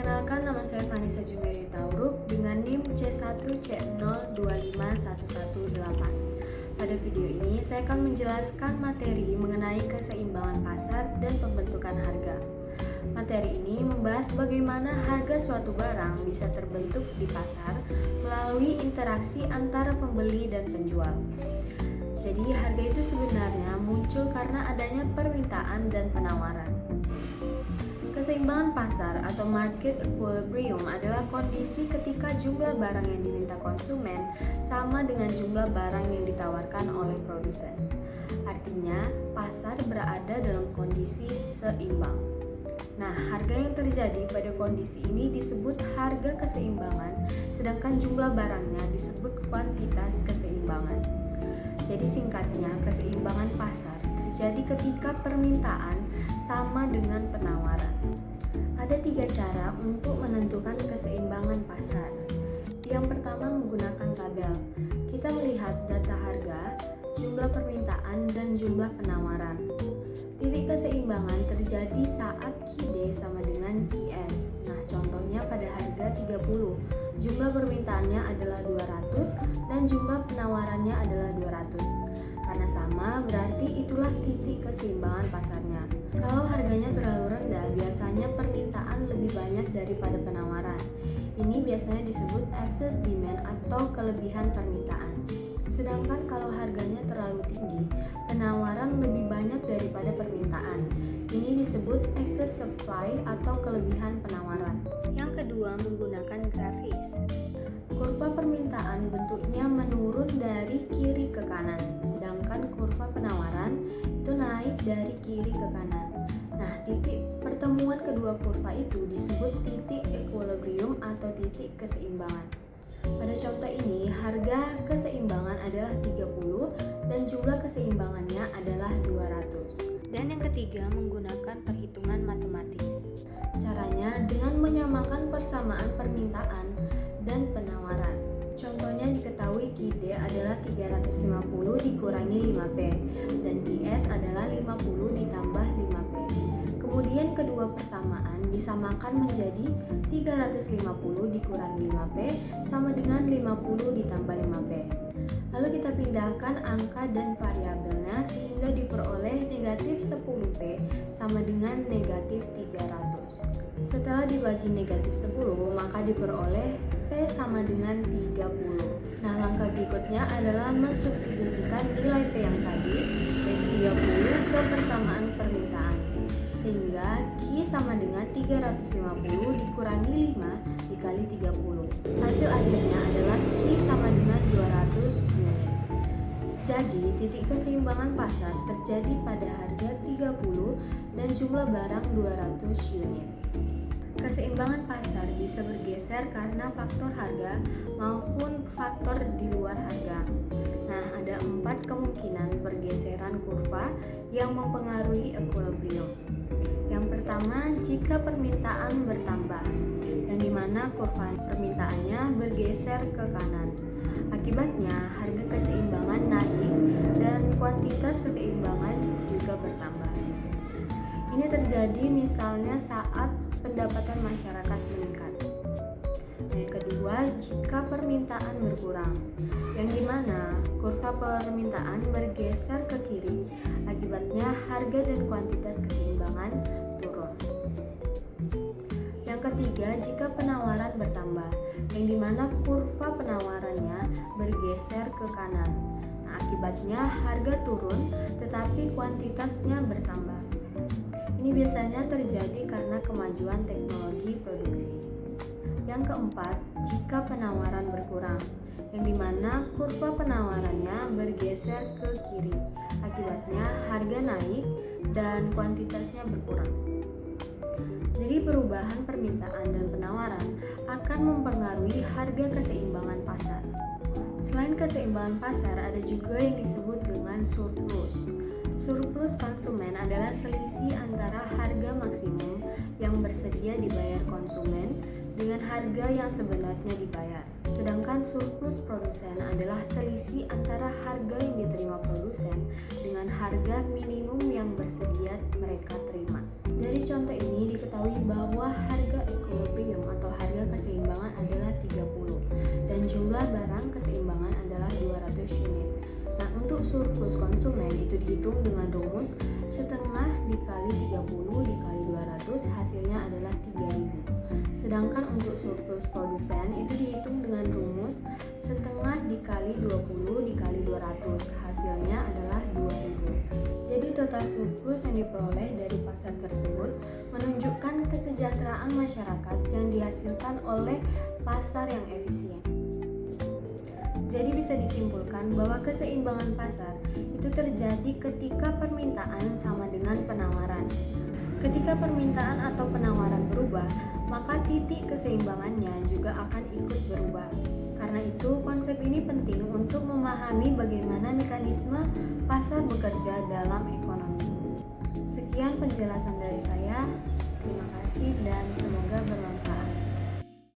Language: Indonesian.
Perkenalkan, nama saya Vanessa Jumeri Tauruk dengan NIM C1C025118. Pada video ini saya akan menjelaskan materi mengenai keseimbangan pasar dan pembentukan harga. Materi ini membahas bagaimana harga suatu barang bisa terbentuk di pasar melalui interaksi antara pembeli dan penjual. Jadi harga itu sebenarnya muncul karena adanya permintaan dan penawaran. Keseimbangan pasar atau market equilibrium adalah kondisi ketika jumlah barang yang diminta konsumen sama dengan jumlah barang yang ditawarkan oleh produsen. Artinya, pasar berada dalam kondisi seimbang. Nah, harga yang terjadi pada kondisi ini disebut harga keseimbangan, sedangkan jumlah barangnya disebut kuantitas keseimbangan. Jadi singkatnya, keseimbangan pasar terjadi ketika permintaan sama dengan penawaran. Ada 3 cara untuk menentukan keseimbangan pasar. Yang pertama, menggunakan tabel. Kita melihat data harga, jumlah permintaan, dan jumlah penawaran. Titik keseimbangan terjadi saat QD sama dengan QS. Nah, contohnya pada harga 30, jumlah permintaannya adalah 200 dan jumlah penawarannya adalah 200. Karena sama, berarti itulah titik keseimbangan pasarnya. Kalau harganya terlalu rendah, biasanya permintaan lebih banyak daripada penawaran. Ini biasanya disebut excess demand atau kelebihan permintaan. Sedangkan kalau harganya terlalu tinggi, penawaran lebih banyak daripada permintaan. Ini disebut excess supply atau kelebihan penawaran. Yang kedua, menggunakan grafis. Kurva permintaan bentuknya menurun dari kiri ke kanan, sedangkan kurva penawaran itu naik dari kiri ke kanan. Nah, titik pertemuan kedua kurva itu disebut titik equilibrium atau titik keseimbangan. Pada contoh ini, harga keseimbangan adalah 30 dan jumlah keseimbangannya adalah 200. Dan yang ketiga, menggunakan perhitungan matematis. Caranya dengan menyamakan persamaan permintaan dan penawaran. Contohnya diketahui QD adalah 350 dikurangi 5P dan QS adalah 50 ditambah 5P. Kemudian kedua persamaan disamakan menjadi 350 dikurangi 5P sama dengan 50 ditambah 5P. Lalu kita pindahkan angka dan variabelnya sehingga diperoleh negatif 10P sama dengan negatif 300. Setelah dibagi negatif 10, maka diperoleh P sama dengan 30. Nah, langkah berikutnya adalah mensubstitusikan nilai P yang tadi, yaitu 30, ke persamaan permintaan. Sehingga Q sama dengan 350 dikurangi 5 dikali 30. Hasil akhirnya adalah Q sama dengan 200 unit. Jadi, titik keseimbangan pasar terjadi pada harga 30 dan jumlah barang 200 unit. Keseimbangan pasar bisa bergeser karena faktor harga maupun faktor di luar harga. Nah, ada 4 kemungkinan pergeseran kurva yang mempengaruhi equilibrium. Yang pertama, jika permintaan bertambah, yang dimana kurva permintaannya bergeser ke kanan. Akibatnya, harga keseimbangan naik dan kuantitas keseimbangan juga bertambah. Ini terjadi misalnya saat pendapatan masyarakat meningkat. Yang kedua, jika permintaan berkurang, yang dimana kurva permintaan bergeser ke kiri, akibatnya harga dan kuantitas keseimbangan turun. Yang ketiga, jika penawaran bertambah, yang dimana kurva penawarannya bergeser ke kanan. Nah, akibatnya harga turun, tetapi kuantitasnya bertambah. Ini biasanya terjadi karena kemajuan teknologi produksi. Yang keempat, jika penawaran berkurang, yang dimana kurva penawarannya bergeser ke kiri. Akibatnya harga naik dan kuantitasnya berkurang. Jadi perubahan permintaan dan penawaran akan mempengaruhi harga keseimbangan pasar. Selain keseimbangan pasar, ada juga yang disebut dengan surplus. Surplus konsumen adalah selisih antara harga maksimum yang bersedia dibayar konsumen dengan harga yang sebenarnya dibayar. Sedangkan surplus produsen adalah selisih antara harga yang diterima produsen dengan harga minimum yang bersedia mereka terima. Dari contoh ini diketahui bahwa harga equilibrium Sedangkan untuk surplus produsen itu dihitung dengan rumus setengah dikali 20 dikali 200. Hasilnya adalah 2000. Jadi total surplus yang diperoleh dari pasar tersebut menunjukkan kesejahteraan masyarakat yang dihasilkan oleh pasar yang efisien. Jadi bisa disimpulkan bahwa keseimbangan pasar itu terjadi ketika permintaan sama dengan penawaran. Ketika permintaan atau penawaran berubah, maka titik keseimbangannya juga akan ikut berubah. Karena itu, konsep ini penting untuk memahami bagaimana mekanisme pasar bekerja dalam ekonomi. Sekian penjelasan dari saya. Terima kasih dan semoga bermanfaat.